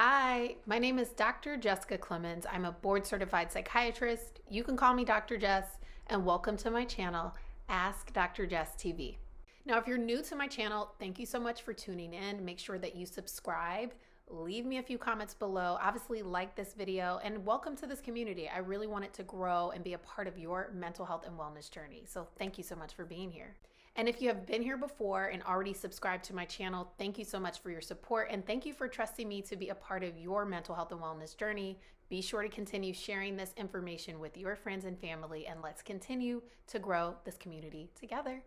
Hi, my name is Dr. Jessica Clemons. I'm a board-certified psychiatrist. You can call me Dr. Jess, and welcome to my channel, Ask Dr. Jess TV. Now, if you're new to my channel, thank you so much for tuning in. Make sure that you subscribe. Leave me a few comments below. Obviously, like this video, and welcome to this community. I really want it to grow and be a part of your mental health and wellness journey. So thank you so much for being here. And if you have been here before and already subscribed to my channel, thank you so much for your support, and thank you for trusting me to be a part of your mental health and wellness journey. Be sure to continue sharing this information with your friends and family, and let's continue to grow this community together.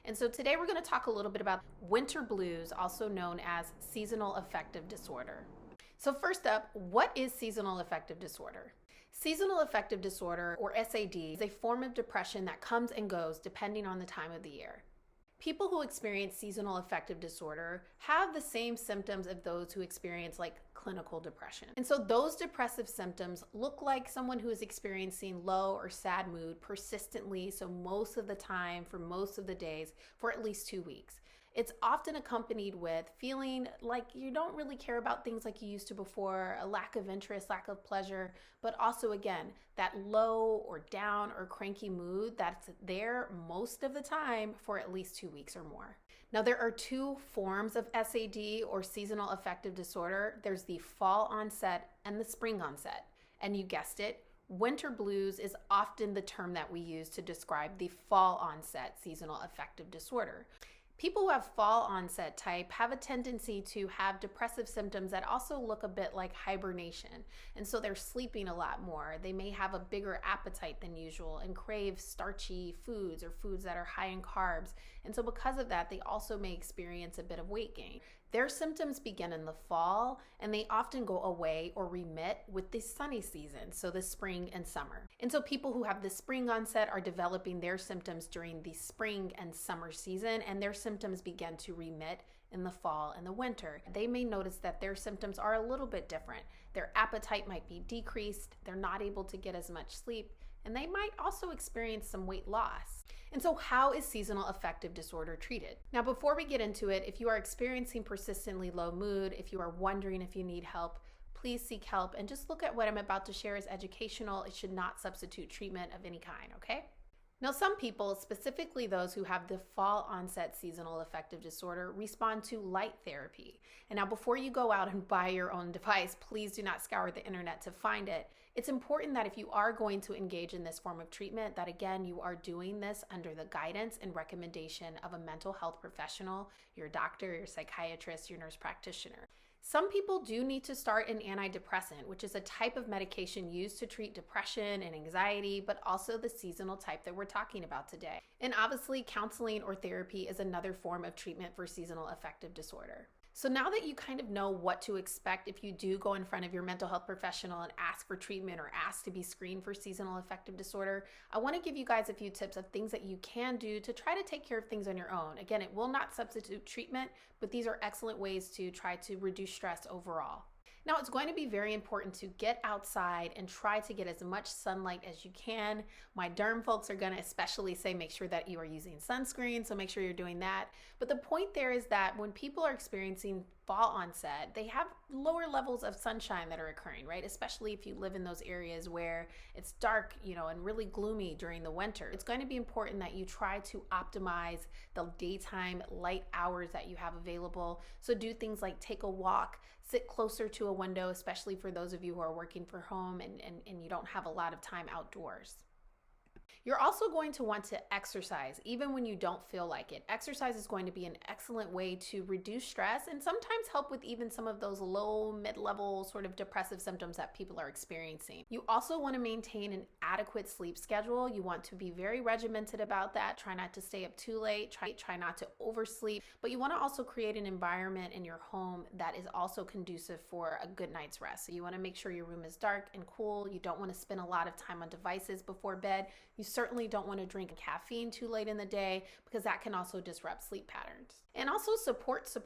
And so today we're going to talk a little bit about winter blues, also known as seasonal affective disorder. So first up, what is seasonal affective disorder? Seasonal affective disorder, or SAD, is a form of depression that comes and goes depending on the time of the year. People who experience seasonal affective disorder have the same symptoms of those who experience clinical depression. And so those depressive symptoms look like someone who is experiencing low or sad mood persistently, so most of the time, for most of the days, for at least 2 weeks. It's often accompanied with feeling like you don't really care about things like you used to before, a lack of interest, lack of pleasure, but also, again, that low or down or cranky mood that's there most of the time for at least 2 weeks or more. Now, there are two forms of SAD, or seasonal affective disorder. There's the fall onset and the spring onset. And you guessed it, winter blues is often the term that we use to describe the fall onset seasonal affective disorder. People who have fall onset type have a tendency to have depressive symptoms that also look a bit like hibernation. And so they're sleeping a lot more. They may have a bigger appetite than usual and crave starchy foods or foods that are high in carbs. And so because of that, they also may experience a bit of weight gain. Their symptoms begin in the fall, and they often go away or remit with the sunny season, so the spring and summer. And so people who have the spring onset are developing their symptoms during the spring and summer season, and their symptoms begin to remit in the fall and the winter. They may notice that their symptoms are a little bit different. Their appetite might be decreased, they're not able to get as much sleep, and they might also experience some weight loss. And so how is seasonal affective disorder treated? Now, before we get into it, if you are experiencing persistently low mood, if you are wondering if you need help, please seek help, and just look at what I'm about to share as educational. It should not substitute treatment of any kind, okay? Now, some people, specifically those who have the fall onset seasonal affective disorder, respond to light therapy. And now, before you go out and buy your own device, please do not scour the internet to find it. It's important that if you are going to engage in this form of treatment, that again, you are doing this under the guidance and recommendation of a mental health professional, your doctor, your psychiatrist, your nurse practitioner. Some people do need to start an antidepressant, which is a type of medication used to treat depression and anxiety, but also the seasonal type that we're talking about today. And obviously, counseling or therapy is another form of treatment for seasonal affective disorder. So now that you kind of know what to expect if you do go in front of your mental health professional and ask for treatment or ask to be screened for seasonal affective disorder, I want to give you guys a few tips of things that you can do to try to take care of things on your own. Again, it will not substitute treatment, but these are excellent ways to try to reduce stress overall. Now, it's going to be very important to get outside and try to get as much sunlight as you can. My derm folks are going to especially say make sure that you are using sunscreen, so make sure you're doing that. But the point there is that when people are experiencing fall onset, they have lower levels of sunshine that are occurring, right? Especially if you live in those areas where it's dark, and really gloomy during the winter. It's going to be important that you try to optimize the daytime light hours that you have available. So do things like take a walk, sit closer to a window, especially for those of you who are working from home and you don't have a lot of time outdoors. You're also going to want to exercise even when you don't feel like it. Exercise is going to be an excellent way to reduce stress and sometimes help with even some of those low, mid-level sort of depressive symptoms that people are experiencing. You also want to maintain an adequate sleep schedule. You want to be very regimented about that. Try not to stay up too late. Try not to oversleep. But you want to also create an environment in your home that is also conducive for a good night's rest. So you want to make sure your room is dark and cool. You don't want to spend a lot of time on devices before bed. You certainly don't want to drink caffeine too late in the day because that can also disrupt sleep patterns. And also support. So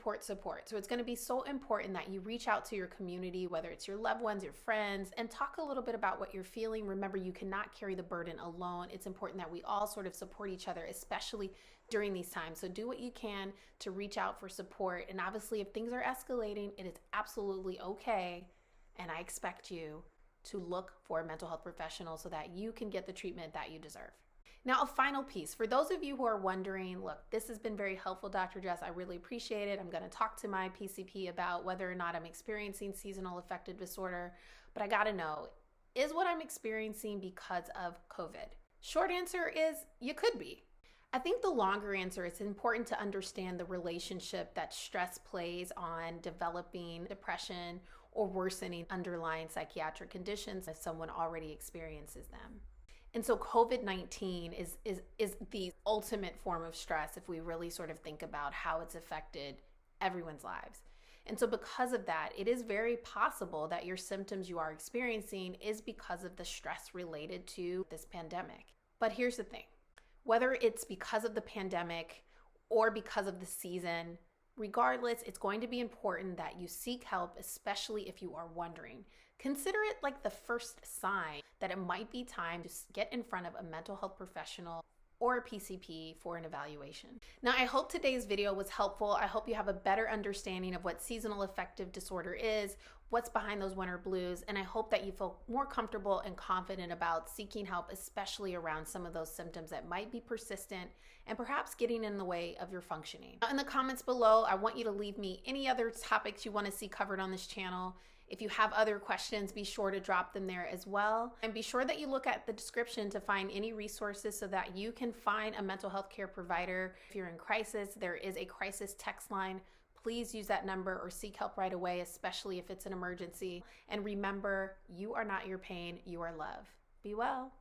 it's going to be so important that you reach out to your community, whether it's your loved ones, your friends, and talk a little bit about what you're feeling. Remember, you cannot carry the burden alone. It's important that we all sort of support each other, especially during these times. So do what you can to reach out for support. And obviously, if things are escalating, it is absolutely okay. And I expect you to look for a mental health professional so that you can get the treatment that you deserve. Now, a final piece. For those of you who are wondering, look, this has been very helpful, Dr. Jess. I really appreciate it. I'm going to talk to my PCP about whether or not I'm experiencing seasonal affective disorder. But I got to know, is what I'm experiencing because of COVID? Short answer is you could be. I think the longer answer, it's important to understand the relationship that stress plays on developing depression or worsening underlying psychiatric conditions if someone already experiences them. And so COVID-19 is the ultimate form of stress if we really sort of think about how it's affected everyone's lives. And so because of that, it is very possible that your symptoms you are experiencing is because of the stress related to this pandemic. But here's the thing. Whether it's because of the pandemic or because of the season, regardless, it's going to be important that you seek help, especially if you are wondering. Consider it like the first sign that it might be time to get in front of a mental health professional or a PCP for an evaluation. Now, I hope today's video was helpful. I hope you have a better understanding of what seasonal affective disorder is, what's behind those winter blues, and I hope that you feel more comfortable and confident about seeking help, especially around some of those symptoms that might be persistent and perhaps getting in the way of your functioning. Now, in the comments below, I want you to leave me any other topics you want to see covered on this channel. If you have other questions, be sure to drop them there as well. And be sure that you look at the description to find any resources so that you can find a mental health care provider. If you're in crisis, there is a crisis text line. Please use that number or seek help right away, especially if it's an emergency. And remember, you are not your pain, you are love. Be well.